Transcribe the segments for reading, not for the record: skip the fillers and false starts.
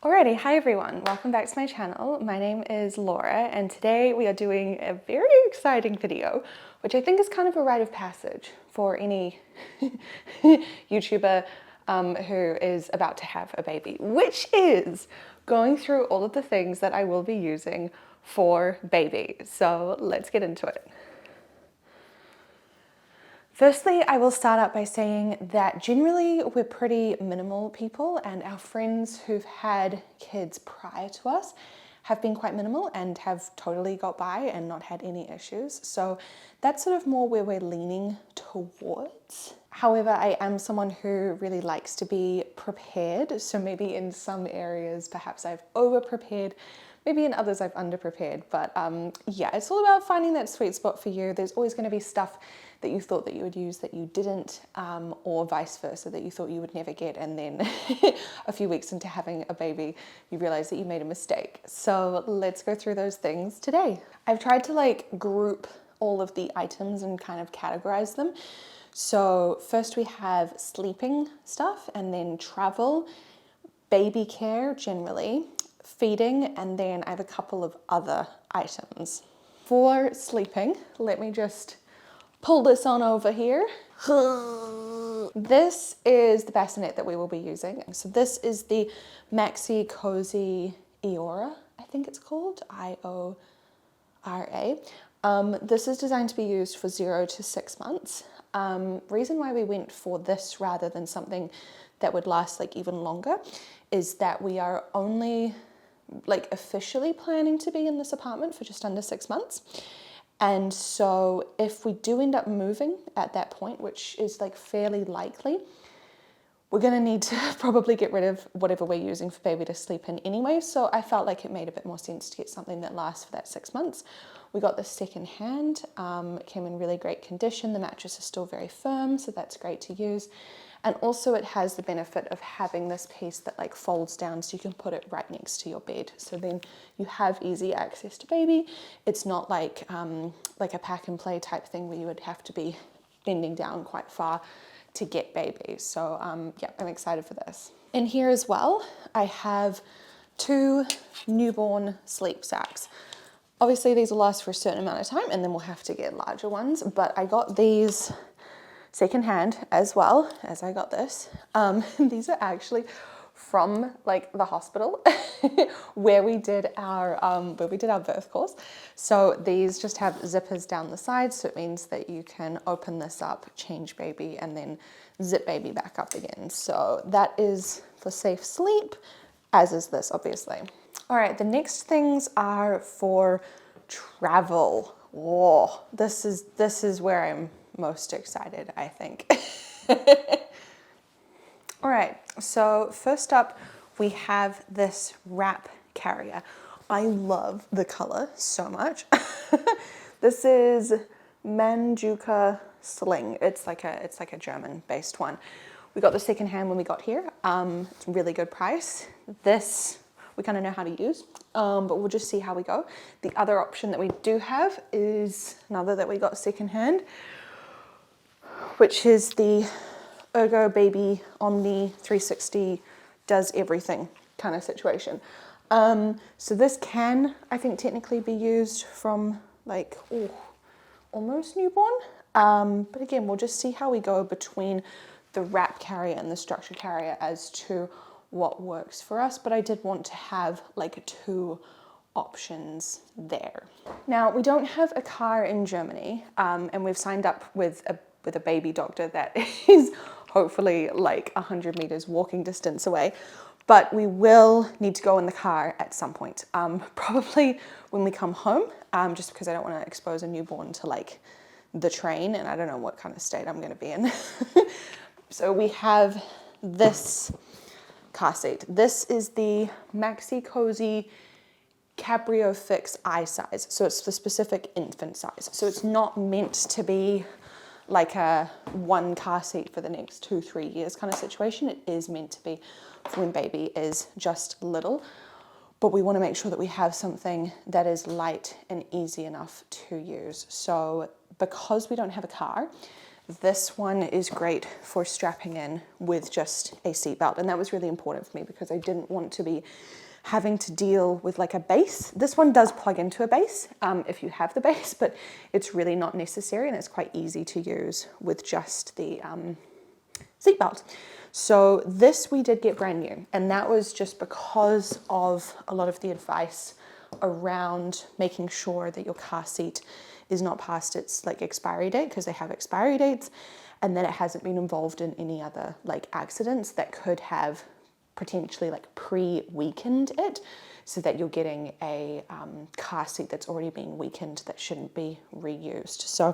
Alrighty, hi everyone, welcome back to my channel. My name is Laura and today we are doing a very exciting video, which I think is kind of a rite of passage for any YouTuber who is about to have a baby, which is going through all of the things that I will be using for baby. So let's get into it. Firstly, I will start out by saying that generally we're pretty minimal people, and our friends who've had kids prior to us have been quite minimal and have totally got by and not had any issues. So that's sort of more where we're leaning towards. However, I am someone who really likes to be prepared. So maybe in some areas, perhaps I've over-prepared, maybe in others I've under-prepared. But yeah, it's all about finding that sweet spot for you. There's always going to be stuff that you thought that you would use that you didn't, or vice versa, that you thought you would never get, and then a few weeks into having a baby you realize that you made a mistake. So let's go through those things today. I've tried to group all of the items and kind of categorize them. So first we have sleeping stuff, and then travel, baby care generally, feeding, and then I have a couple of other items. For sleeping, let me just pull this on over here. This is the bassinet that we will be using. So this is the Maxi Cosi Iora, I think it's called, Iora. This is designed to be used for 0 to 6 months. Reason why we went for this rather than something that would last even longer is that we are only officially planning to be in this apartment for just under 6 months. And so if we do end up moving at that point, which is fairly likely, we're going to need to probably get rid of whatever we're using for baby to sleep in anyway. So I felt like it made a bit more sense to get something that lasts for that 6 months. We got this second hand. It came in really great condition. The mattress is still very firm, so that's great to use. And also it has the benefit of having this piece that folds down so you can put it right next to your bed. So then you have easy access to baby. It's not like a pack and play type thing where you would have to be bending down quite far to get baby. So yeah, I'm excited for this. In here as well, I have 2 newborn sleep sacks. Obviously these will last for a certain amount of time and then we'll have to get larger ones, but I got these secondhand as well as I got this. These are actually from the hospital where we did our birth course. So these just have zippers down the side, so it means that you can open this up, change baby, and then zip baby back up again. So that is for safe sleep, as is this obviously. All right, the next things are for travel. Whoa, this is where I'm most excited, I think. All right, so first up we have this wrap carrier. I love the color so much. This is Manjuka Sling. It's like a German based one. We got the second hand when we got here. It's a really good price. This we kind of know how to use, but we'll just see how we go. The other option that we do have is another that we got second hand, which is the Ergobaby Omni 360 does everything kind of situation. So this can, I think, technically be used from almost newborn. But again, we'll just see how we go between the wrap carrier and the structure carrier as to what works for us. But I did want to have 2 options there. Now, we don't have a car in Germany, and we've signed up with a baby doctor that is hopefully 100 meters walking distance away, but we will need to go in the car at some point, probably when we come home, just because I don't want to expose a newborn to the train, and I don't know what kind of state I'm going to be in. So we have this car seat. This is the Maxi Cosi Cabrio Fix I size. So it's the specific infant size. So it's not meant to be a 1 car seat for the next 2-3 years kind of situation. It is meant to be for when baby is just little, but we want to make sure that we have something that is light and easy enough to use. So because we don't have a car, This one is great for strapping in with just a seatbelt. And that was really important for me because I didn't want to be having to deal with like a base. This one does plug into a base if you have the base, but it's really not necessary and it's quite easy to use with just the seatbelt. So this we did get brand new, and that was just because of a lot of the advice around making sure that your car seat is not past its like expiry date, because they have expiry dates, and then it hasn't been involved in any other like accidents that could have potentially like pre-weakened it, so that you're getting a car seat that's already been weakened that shouldn't be reused. So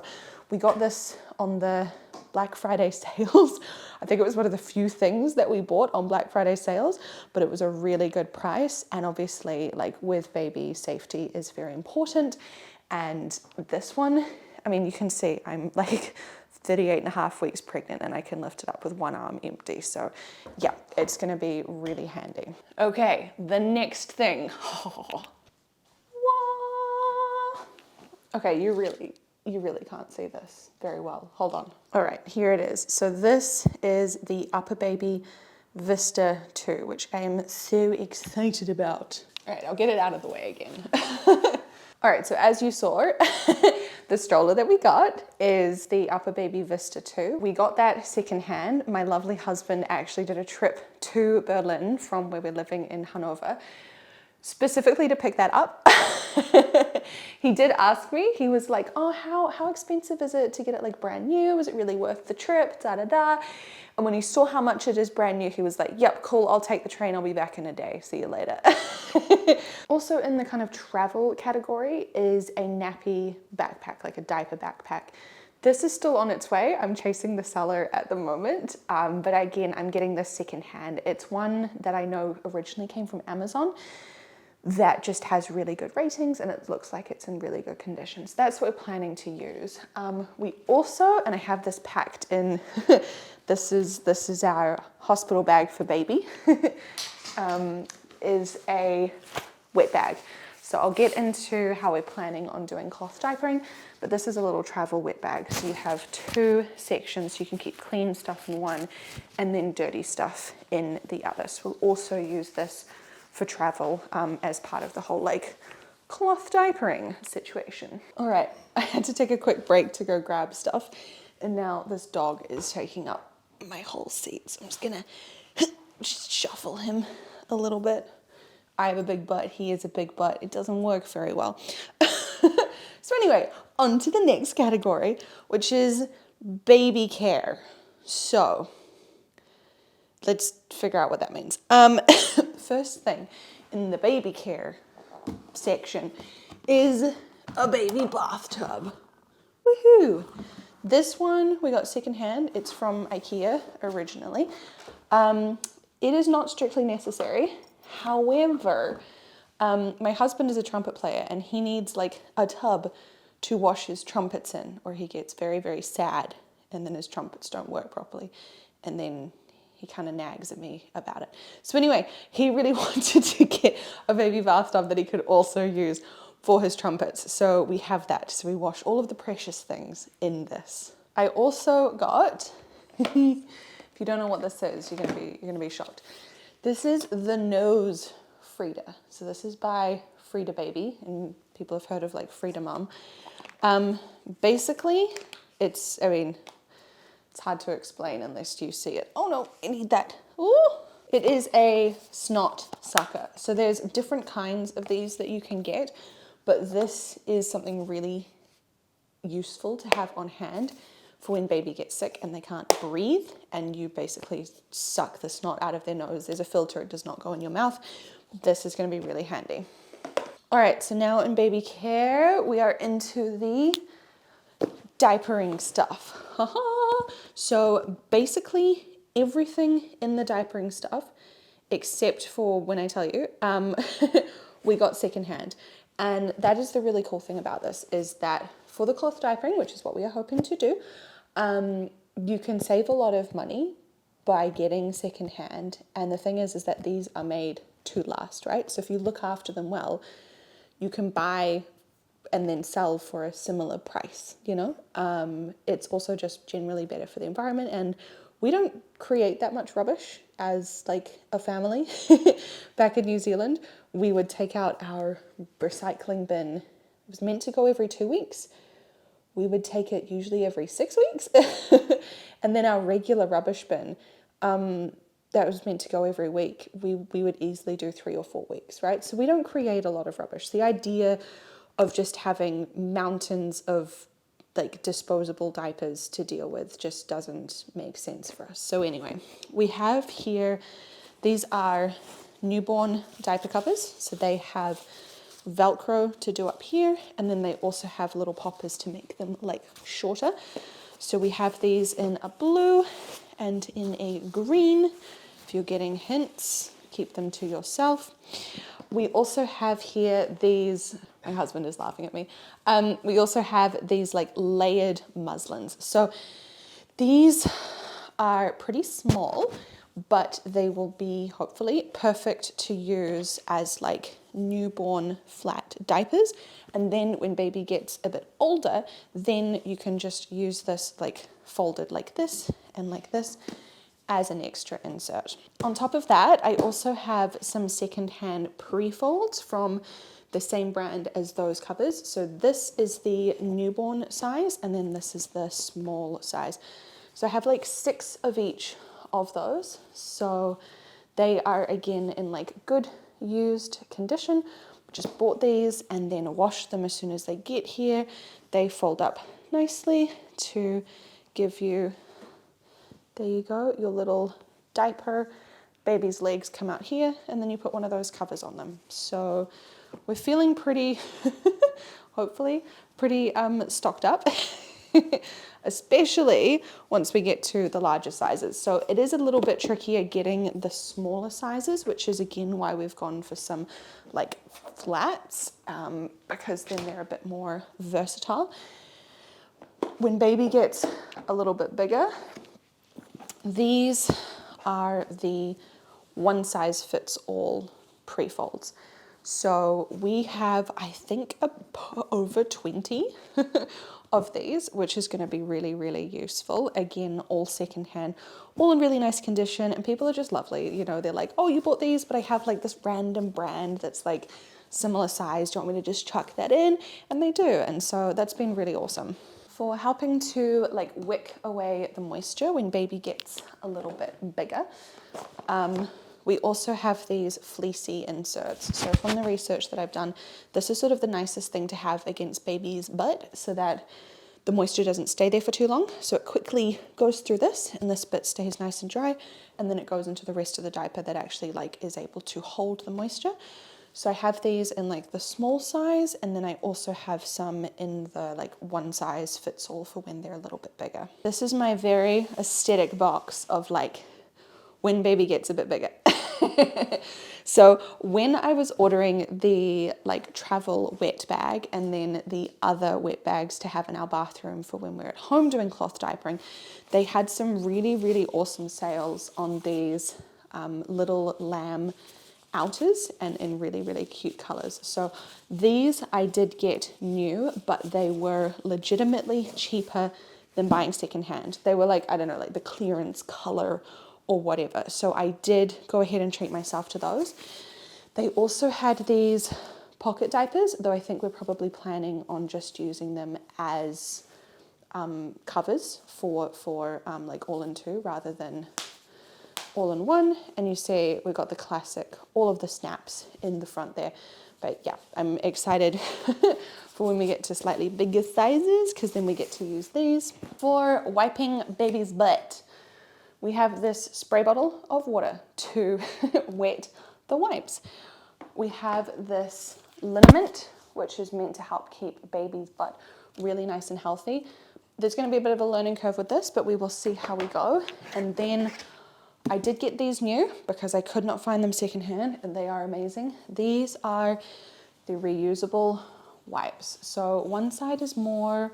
we got this on the Black Friday sales. I think it was one of the few things that we bought on Black Friday sales, but it was a really good price. And obviously, like with baby, safety is very important. And this one, I mean, you can see I'm like 38 and a half weeks pregnant and I can lift it up with one arm empty. So yeah, it's gonna be really handy. Okay, the next thing. Okay, you really can't see this very well. Hold on. All right, here it is. So this is the Uppababy Vista 2, which I am so excited about. All right, I'll get it out of the way again. All right, so as you saw, the stroller that we got is the Uppababy Vista 2. We got that secondhand. My lovely husband actually did a trip to Berlin from where we're living in Hanover, specifically to pick that up. He did ask me, he was like, oh, how expensive is it to get it like brand new? Is it really worth the trip? Da da da. And when he saw how much it is brand new, he was like, yep, cool, I'll take the train, I'll be back in a day, see you later. Also in the kind of travel category is a nappy backpack, like a diaper backpack. This is still on its way. I'm chasing the seller at the moment, but again, I'm getting this secondhand. It's one that I know originally came from Amazon that just has really good ratings and it looks like it's in really good condition. So that's what we're planning to use. We also, and I have this packed in, this is our hospital bag for baby, is a wet bag. So I'll get into how we're planning on doing cloth diapering, but this is a little travel wet bag. So you have two sections, you can keep clean stuff in one and then dirty stuff in the other. So we'll also use this for travel as part of the whole like cloth diapering situation. All right, I had to take a quick break to go grab stuff, and now this dog is taking up my whole seat. So I'm just gonna just shuffle him a little bit. I have a big butt, he has a big butt. It doesn't work very well. So anyway, on to the next category, which is baby care. So let's figure out what that means. First thing in the baby care section is a baby bathtub. Woohoo! This one we got secondhand. It's from IKEA originally. It is not strictly necessary. However, my husband is a trumpet player and he needs like a tub to wash his trumpets in, or he gets very, very sad and then his trumpets don't work properly. And then he kind of nags at me about it. So anyway, he really wanted to get a baby bathtub that he could also use for his trumpets. So we have that. So we wash all of the precious things in this. I also got, if you don't know what this is, you're gonna be shocked. This is the Nose Frida. So this is by Frida Baby, and people have heard of like Frida Mum. Basically, it's hard to explain unless you see it. Oh no, I need that. Ooh. It is a snot sucker. So there's different kinds of these that you can get, but this is something really useful to have on hand for when baby gets sick and they can't breathe, and you basically suck the snot out of their nose. There's a filter, it does not go in your mouth. This is going to be really handy. All right, so now in baby care, we are into the diapering stuff. So basically everything in the diapering stuff, except for when I tell you, we got secondhand. And that is the really cool thing about this, is that for the cloth diapering, which is what we are hoping to do, you can save a lot of money by getting secondhand. And the thing is that these are made to last, right? So if you look after them well, you can buy and then sell for a similar price, you know. It's also just generally better for the environment, and we don't create that much rubbish as like a family. Back in New Zealand, we would take out our recycling bin. It was meant to go every 2 weeks. We would take it usually every 6 weeks. And then our regular rubbish bin, that was meant to go every week, we would easily do 3 or 4 weeks, right? So we don't create a lot of rubbish. The idea of just having mountains of like disposable diapers to deal with just doesn't make sense for us. So anyway, we have here, these are newborn diaper covers. So they have Velcro to do up here, and then they also have little poppers to make them like shorter. So we have these in a blue and in a green. If you're getting hints, keep them to yourself. We also have here these, my husband is laughing at me. We also have these like layered muslins. So these are pretty small, but they will be hopefully perfect to use as like newborn flat diapers. And then when baby gets a bit older, then you can just use this like folded like this and like this as an extra insert. On top of that, I also have some secondhand pre-folds from the same brand as those covers. So this is the newborn size, and then this is the small size. So I have like 6 of each of those. So they are again in like good used condition. Just bought these and then washed them as soon as they get here. They fold up nicely to give you, there you go, your little diaper. Baby's legs come out here, and then you put one of those covers on them. So we're feeling pretty, hopefully, pretty stocked up, especially once we get to the larger sizes. So it is a little bit trickier getting the smaller sizes, which is again why we've gone for some like flats, because then they're a bit more versatile. When baby gets a little bit bigger, these are the one size fits all pre-folds. So we have, I think, over 20 of these, which is going to be really, really useful. Again, all secondhand, all in really nice condition, and people are just lovely. You know, they're like, oh, you bought these, but I have like this random brand that's like similar size. Do you want me to just chuck that in? And they do. And so that's been really awesome. For helping to like wick away the moisture when baby gets a little bit bigger, we also have these fleecy inserts. So from the research that I've done, this is sort of the nicest thing to have against baby's butt so that the moisture doesn't stay there for too long. So it quickly goes through this, and this bit stays nice and dry, and then it goes into the rest of the diaper that actually like is able to hold the moisture. So I have these in like the small size, and then I also have some in the like one size fits all for when they're a little bit bigger. This is my very aesthetic box of like when baby gets a bit bigger. So when I was ordering the like travel wet bag and then the other wet bags to have in our bathroom for when we're at home doing cloth diapering, they had some really, really awesome sales on these little lamb outers and in really, really cute colors. So these I did get new, but they were legitimately cheaper than buying secondhand. They were like, I don't know, like the clearance color or whatever. So I did go ahead and treat myself to those. They also had these pocket diapers, though I think we're probably planning on just using them as covers for like all in two rather than all in one. And you see we got the classic, all of the snaps in the front there. But yeah, I'm excited for when we get to slightly bigger sizes, because then we get to use these. For wiping baby's butt, we have this spray bottle of water to wet the wipes. We have this liniment, which is meant to help keep baby's butt really nice and healthy. There's going to be a bit of a learning curve with this, but we will see how we go. And then I did get these new because I could not find them secondhand, and they are amazing. These are the reusable wipes. So one side is more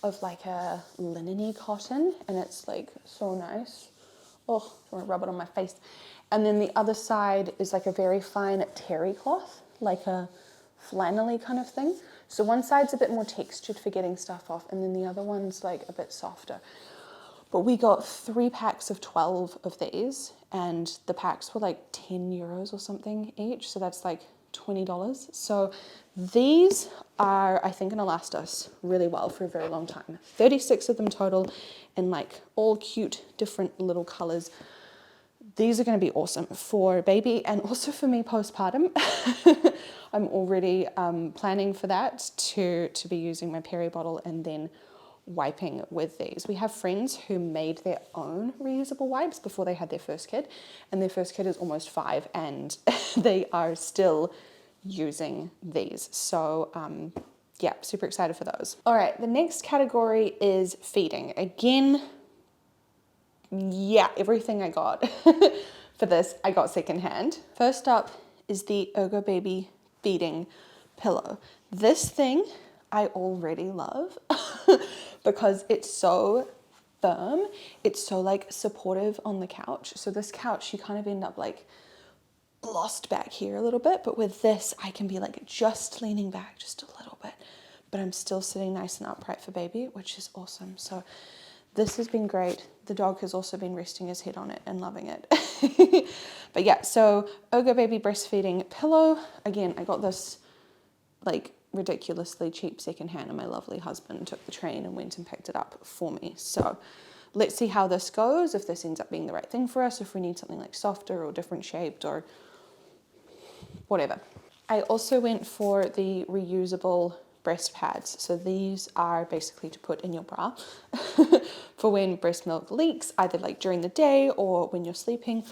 of like a linen-y cotton, and it's like so nice. Oh, I want to rub it on my face. And then the other side is like a very fine terry cloth, like a flannelly kind of thing. So one side's a bit more textured for getting stuff off, and then the other one's like a bit softer. But we got 3 packs of 12 of these, and the packs were like 10 euros or something each. So that's like $20. So these are, I think, gonna last us really well for a very long time. 36 of them total, in like all cute, different little colors. These are gonna be awesome for baby and also for me postpartum. I'm already planning for that to be using my peri bottle and then wiping with these. We have friends who made their own reusable wipes before they had their first kid, and their first kid is almost 5 and they are still using these. So yeah, super excited for those. All right, the next category is feeding. Again, yeah, everything I got for this, I got secondhand. First up is the Ergobaby feeding pillow. This thing I already love because it's so firm. It's so like supportive on the couch. So this couch, you kind of end up like lost back here a little bit, but with this, I can be like just leaning back just a little bit, but I'm still sitting nice and upright for baby, which is awesome. So this has been great. The dog has also been resting his head on it and loving it. But yeah, so Ergobaby breastfeeding pillow. Again, I got this like ridiculously cheap secondhand, and my lovely husband took the train and went and picked it up for me. So let's see how this goes, if this ends up being the right thing for us, if we need something like softer or different shaped or whatever. I also went for the reusable breast pads. So these are basically to put in your bra for when breast milk leaks, either like during the day or when you're sleeping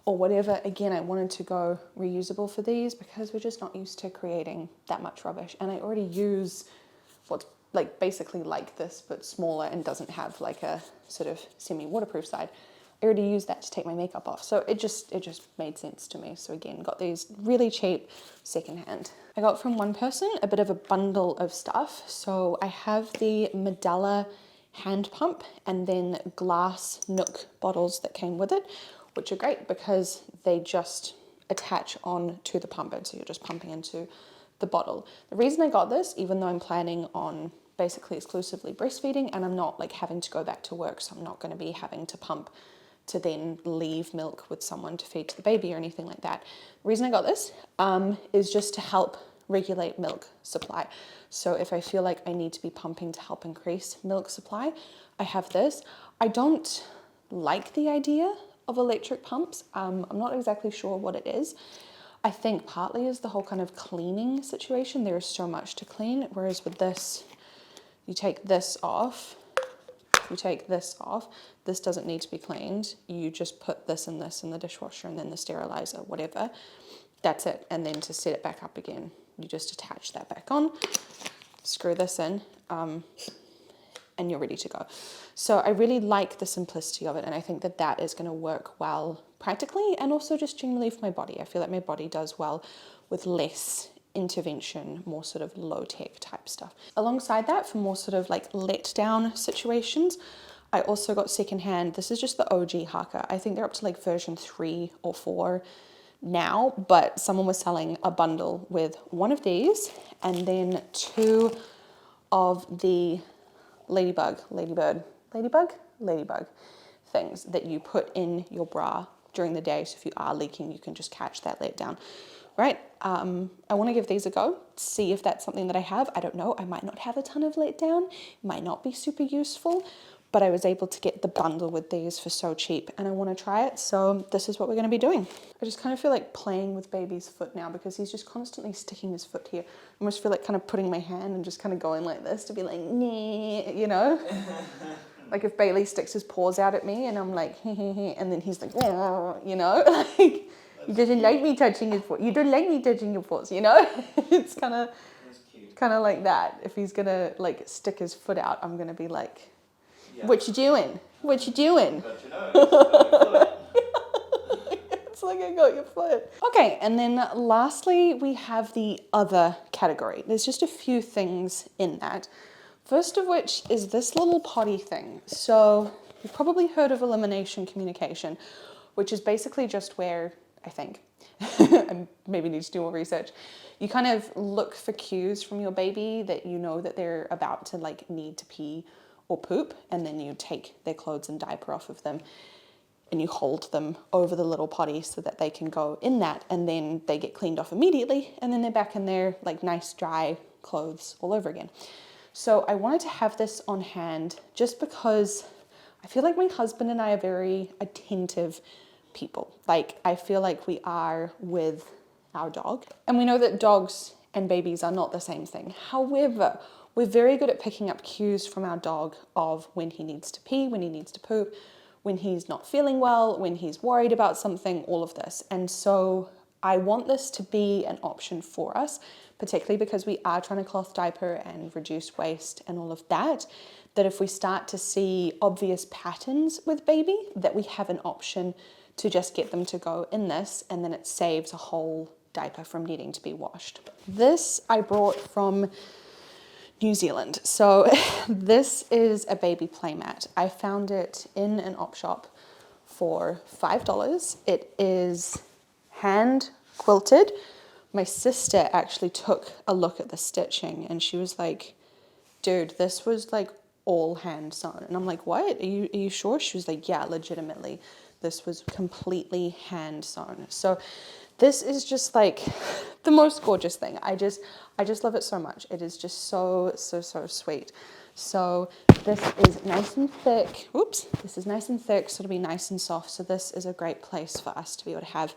or whatever. Again, I wanted to go reusable for these because we're just not used to creating that much rubbish. And I already use what's like basically like this, but smaller and doesn't have like a sort of semi-waterproof side. I already used that to take my makeup off. So it just made sense to me. So again, got these really cheap secondhand. I got from one person a bit of a bundle of stuff. So I have the Medela hand pump and then glass Nook bottles that came with it, which are great because they just attach on to the pump, and so you're just pumping into the bottle. The reason I got this, even though I'm planning on basically exclusively breastfeeding and I'm not like having to go back to work, so I'm not going to be having to pump to then leave milk with someone to feed to the baby or anything like that. The reason I got this is just to help regulate milk supply. So if I feel like I need to be pumping to help increase milk supply, I have this. I don't like the idea of electric pumps. I'm not exactly sure what it is. I think partly is the whole kind of cleaning situation. There is so much to clean, whereas with this, you take this off, you take this off, this doesn't need to be cleaned. You just put this in the dishwasher and then the sterilizer, whatever. That's it. And then to set it back up again, you just attach that back on, screw this in, and you're ready to go. So I really like the simplicity of it, and I think that that is going to work well practically and also just generally for my body. I feel like my body does well with less intervention, more sort of low-tech type stuff. Alongside that, for more sort of like let-down situations, I also got secondhand. This is just the OG Haakaa. I think they're up to like version 3 or 4 now, but someone was selling a bundle with one of these and then 2 of the ladybug things that you put in your bra during the day. So if you are leaking, you can just catch that let down, right? I want to give these a go, see if that's something that I have. I don't know. I might not have a ton of let down, might not be super useful, but I was able to get the bundle with these for so cheap and I want to try it. So this is what we're going to be doing. I just kind of feel like playing with baby's foot now because he's just constantly sticking his foot here. I almost feel like kind of putting my hand and just kind of going like this to be like, nee, you know? Like if Bailey sticks his paws out at me and I'm like, and then he's like, you know, like he doesn't like me touching his foot. You don't like me touching your paws, you know? It's kind of like that. If he's gonna like stick his foot out, I'm gonna be like, yeah. What you doing? What you doing? It's like I got your foot. Okay, and then lastly, we have the other category. There's just a few things in that. First of which is this little potty thing. So you've probably heard of elimination communication, which is basically just where I think. I maybe need to do more research. You kind of look for cues from your baby that you know that they're about to like need to pee or poop, and then you take their clothes and diaper off of them and you hold them over the little potty so that they can go in that, and then they get cleaned off immediately, and then they're back in their like nice dry clothes all over again. So I wanted to have this on hand just because I feel like my husband and I are very attentive people. Like I feel like we are with our dog. And we know that dogs and babies are not the same thing. However, we're very good at picking up cues from our dog of when he needs to pee, when he needs to poop, when he's not feeling well, when he's worried about something, all of this. And so I want this to be an option for us, particularly because we are trying to cloth diaper and reduce waste and all of that, that if we start to see obvious patterns with baby, that we have an option to just get them to go in this, and then it saves a whole diaper from needing to be washed. This I brought from New Zealand. So this is a baby play mat. I found it in an op shop for $5. It is hand quilted. My sister actually took a look at the stitching and she was like, dude, this was like all hand sewn. And I'm like, what? Are you sure? She was like, yeah, legitimately. This was completely hand sewn. So this is just like the most gorgeous thing. I just love it so much. It is just so sweet. So this is nice and thick. Oops, this is nice and thick, so it'll be nice and soft. So this is a great place for us to be able to have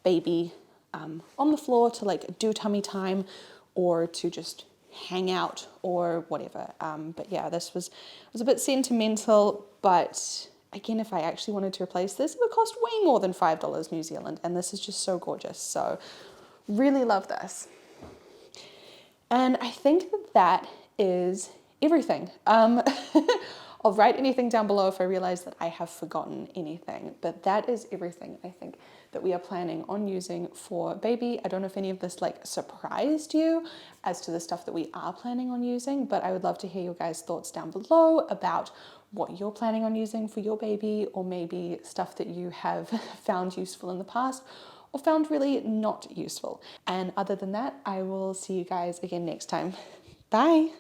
baby on the floor to like do tummy time or to just hang out or whatever. But yeah, this was a bit sentimental, but again, if I actually wanted to replace this, it would cost way more than $5 New Zealand, and this is just so gorgeous. So really love this. And I think that is everything. I'll write anything down below if I realize that I have forgotten anything, but that is everything I think that we are planning on using for baby. I don't know if any of this like surprised you as to the stuff that we are planning on using, but I would love to hear your guys' thoughts down below about what you're planning on using for your baby, or maybe stuff that you have found useful in the past or found really not useful. And other than that, I will see you guys again next time. Bye.